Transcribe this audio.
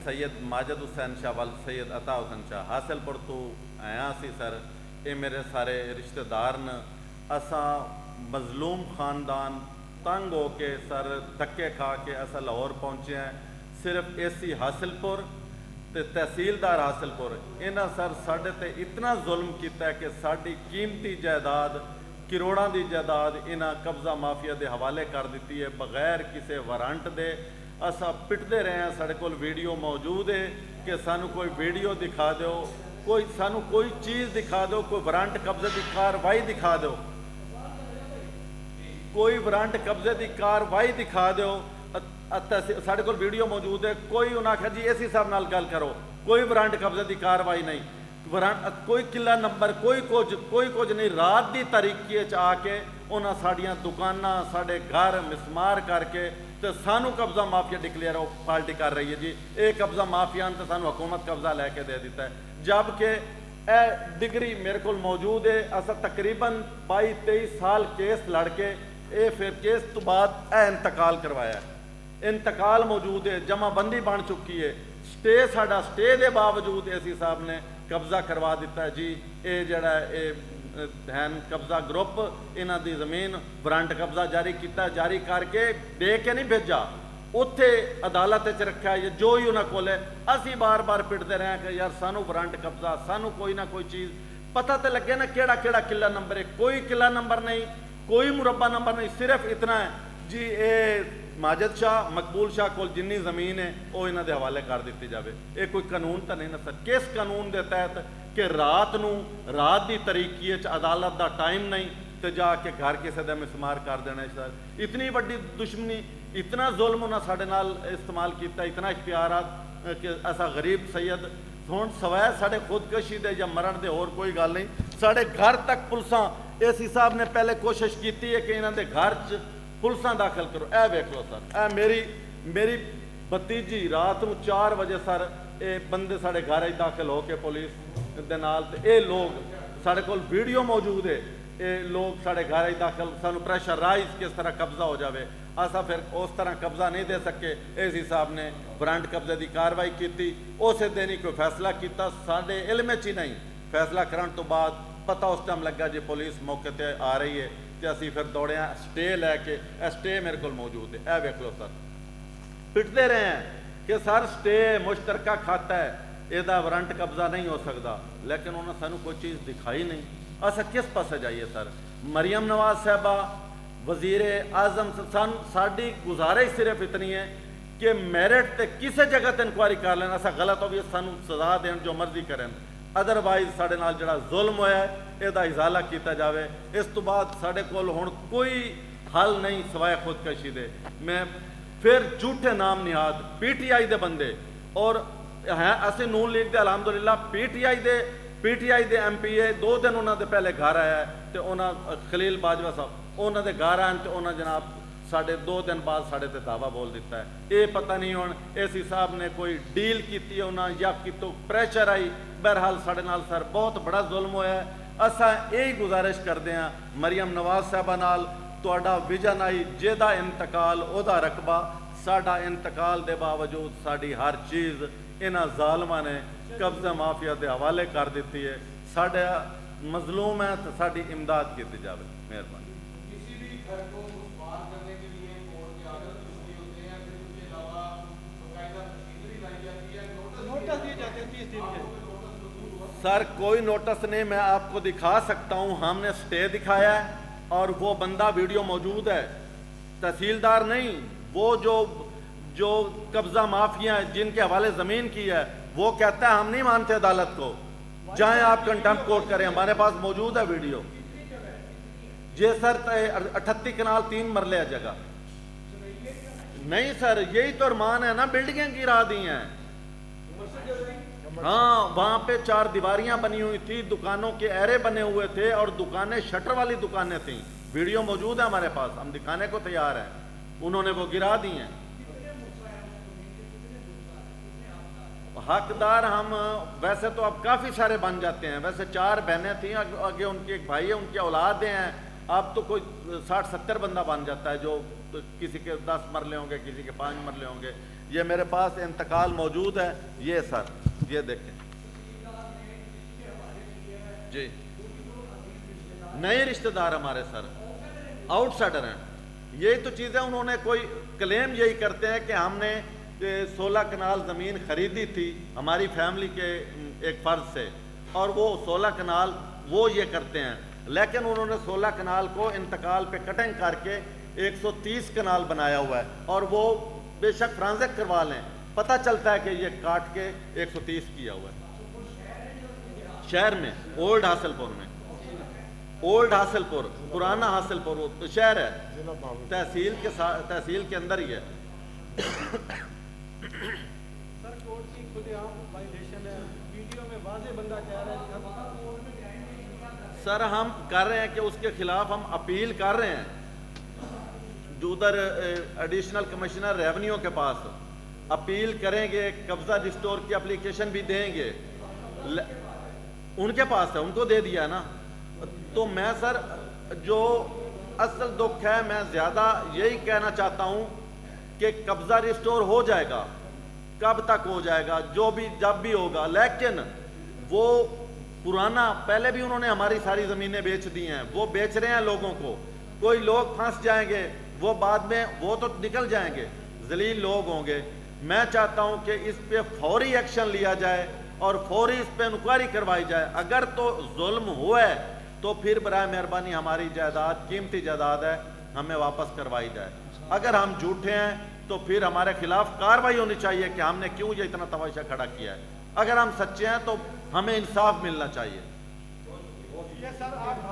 सैयद माजिद हुसैन शाह वल सैयद अता हुसैन शाह हासिलपुर तो आया सी सर। ये मेरे सारे रिश्तेदार न। असा मजलूम खानदान तंग हो के सर धक्के खा के असा लाहौर पहुँचे हैं। सिर्फ एसी हासिलपुर ते तहसीलदार हासिलपुर इन्हां सर साढ़े ते इतना जुल्म किया है कि साड़ी कीमती जायदाद करोड़ों की जायदाद इन्हां कब्जा माफिया के हवाले कर दी है बगैर किसी वारंट दे। असा पिटते रहे हैं, साढ़े कोल वीडियो मौजूद है कि सानू कोई वीडियो दिखा दो, कोई सानू कोई चीज़ दिखा दो, कोई वारंट कब्जे की कार्रवाई दिखा दो, कोई वारंट कब्जे की कार्रवाई दिखा दो। साढ़े कोल वीडियो मौजूद है। कोई उन्हें आख्या जी इस हिसाब नाल गल करो, कोई वारंट कब्जे की कार्रवाई नहीं, वारंट कोई किला नंबर कोई कुछ नहीं। रात की तारीकी आके उन्हें साड़ियाँ दुकानां साढ़े घर मिसमार करके तो सानू कब्जा माफिया डिक्लेयर पार्टी कर रही है जी। ये कब्जा माफिया तो सानू हुकूमत कब्जा लैके दे दिता है, जबकि यह डिग्री मेरे को मौजूद है। असा तकरीबन 22-23 साल केस लड़के ये फिर केस तो बाद इंतकाल करवाया, इंतकाल मौजूद है, जमाबंदी बन चुकी है। स्टे साडा स्टे के बावजूद एसी साहब ने कब्जा करवा दिता है जी। ये जड़ा हैन कब्जा ग्रुप इन्हां दी जमीन वारंट कब्जा जारी किया, जारी करके दे के नहीं भेजा, उत्थे अदालत च रखा है जो ही उन्होंने कोल है। असी बार बार पिटते रहे कि यार सानू वारंट कब्जा, सानू कोई ना कोई चीज़ पता तो लगे ना केड़ा केड़ा किला नंबर है। कोई किला नंबर नहीं, कोई मुरब्बा नंबर नहीं, सिर्फ इतना है जी ये माजिद शाह मकबूल शाह को जिन्नी जमीन है वो इन्हों के हवाले कर दी जाए। ये कोई कानून तो नहीं ना सर। किस कानून के तहत कि रात की तरीकी अदालत का टाइम नहीं तो जाके घर किसी का मिसमार कर देना सर। इतनी वड्डी दुश्मनी, इतना जुल्म उन्हें साढ़े नाल इस्तेमाल किया, इतना इख्तियारात कि ऐसा गरीब सैयद हुण सवै साढ़े खुदकशी दे या मरण दे होर कोई गल नहीं। साढ़े घर तक पुलिसां इस हिसाब ने पहले कोशिश की है कि इन्हों के घर च पुलिसां दाखिल करो। ए वेख लो सर, ए मेरी भतीजी रात को 4 बजे सर ये बंदे साढ़े घर दाखिल होके पुलिस दे नाल ते ये लोग साढ़े कोल वीडियो मौजूद है। ये लोग साढ़े घर दाखिल सानू प्रेशराइज किस तरह कब्जा हो जाए। असा फिर उस तरह कब्जा नहीं दे सके। इस हिसाब ने वारंट कब्जे की कार्रवाई की, उस दिन ही कोई फैसला किया, साढ़े इल्म च ही नहीं। फैसला करने तो बाद पता उस टाइम लगा जी पुलिस मौके पर आ रही है तो असी फिर दौड़े स्टे लैके। स्टे मेरे को मौजूद है, यह वेख लो सर। पिटते रहे हैं कि सर स्टे मुश्तरका खाता है, यदा वारंट कब्जा नहीं हो सकता, लेकिन उन्होंने सानू कोई चीज़ दिखाई नहीं। असा किस पासे जाइए सर। मरियम नवाज साहबा वजीर आजम साड़ी गुजारिश सिर्फ इतनी है कि मैरिट ते किसी जगह ते इंक्वायरी कर लेना। असा गलत हो भी सानू सजा देन जो मर्जी करें, अदरवाइज साढ़े नाल जड़ा जुल्म होया इसका इजाला किया जाए। इस तो बाद साढ़े कोल हुण कोई हल नहीं सवाए खुदकशी दे। मैं फिर झूठे नाम निहाद PTI दे बंदे और हैं असी नून लीग दे अलहमदुलिल्लाह PTI दे MPA 2 दिन उन्होंने पहले घर आया तो उन्होंने खलील बाजवा साहब उन्होंने घर आए तो उन्होंने जनाब साढ़े 2 दिन बाद साढ़े ते दावा बोल दिता है। ये पता नहीं हुण इस हिसाब ने कोई डील की उन्होंने या कितों प्रेशर आई। बहरहाल साढ़े नाल सर बहुत बड़ा जुल्म होया है। असा यही गुजारिश करते हैं मरियम नवाज साहबा नाल तुहाडा विजन आई जिहदा इंतकाल उहदा रकबा, साडा इंतकाल दे बावजूद साड़ी हर चीज़ इन्हां ज़ालमां ने कब्जा माफिया के हवाले कर दी है। साडा मजलूम है तो साड़ी इमदाद की जाए। मेहरबानी। सर कोई नोटिस नहीं, मैं आपको दिखा सकता हूँ। हमने स्टे दिखाया है और वो बंदा वीडियो मौजूद है, तहसीलदार नहीं, वो जो कब्जा माफिया है जिनके हवाले ज़मीन की है, वो कहता है हम नहीं मानते अदालत को, जाएं आप कंटेम्प्ट कोर्ट करें, हमारे पास मौजूद है वीडियो। जे सर 38 कनाल 3 मरले है जगह नहीं सर, यही तो अरमान है ना, बिल्डिंगें गिरा दी हैं। हाँ वहाँ पे 4 दीवारियां बनी हुई थी, दुकानों के एरे बने हुए थे और दुकानें शटर वाली दुकानें थी। वीडियो मौजूद है हमारे पास, हम दिखाने को तैयार हैं। उन्होंने वो गिरा दी हैं। हकदार हम वैसे तो अब काफ़ी सारे बन जाते हैं। वैसे 4 बहनें थी, आगे उनके एक भाई है, उनके औलादे हैं। अब तो कोई 60-70 बंदा बन जाता है जो किसी के 10 मरले होंगे, किसी के 5 मरले होंगे। ये मेरे पास इंतकाल मौजूद है, ये सर, ये देखें जी। नए रिश्तेदार हमारे सर, आउटसाइडर हैं। यही तो चीज़ है, उन्होंने कोई क्लेम यही करते हैं कि हमने 16 कनाल ज़मीन ख़रीदी थी हमारी फैमिली के एक फ़र्ज से, और वो 16 कनाल वो ये करते हैं, लेकिन उन्होंने 16 कनाल को इंतकाल पे कटिंग करके 130 कनाल बनाया हुआ है, और वो बेशक फ्रांजिक करवा लें, पता चलता है कि ये काट के 130 किया हुआ है। शहर में, ओल्ड हासिलपुर में, ओल्ड हासिलपुर, पुराना हासिलपुर वो शहर है, तहसील के अंदर ही है। सर कोर्ट की खुलेआम वायलेशन है, वीडियो में वाज़े बंदा कह रहा है। सर हम कर रहे हैं कि उसके खिलाफ हम अपील कर रहे हैं, जो उधर एडिशनल कमिश्नर रेवेन्यू के पास अपील करेंगे, कब्जा रिस्टोर की एप्लीकेशन भी देंगे, उनके पास है, उनको दे दिया ना। तो मैं सर जो असल दुख है, मैं ज़्यादा यही कहना चाहता हूँ कि कब्जा रिस्टोर हो जाएगा, कब तक हो जाएगा, जो भी जब भी होगा, लेकिन वो पुराना, पहले भी उन्होंने हमारी सारी ज़मीनें बेच दी हैं, वो बेच रहे हैं लोगों को। कोई लोग फंस जाएंगे, वो बाद में वो तो निकल जाएंगे, जलील लोग होंगे। मैं चाहता हूं कि इस पे फौरी एक्शन लिया जाए और फौरी इस पे इंक्वायरी करवाई जाए। अगर तो जुल्म हुआ है तो फिर बराए मेहरबानी हमारी जायदाद, कीमती जायदाद है, हमें वापस करवाई जाए। अगर हम झूठे हैं तो फिर हमारे खिलाफ कार्रवाई होनी चाहिए कि हमने क्यों ये इतना तमाशा खड़ा किया है। अगर हम सच्चे हैं तो हमें इंसाफ मिलना चाहिए। सर आप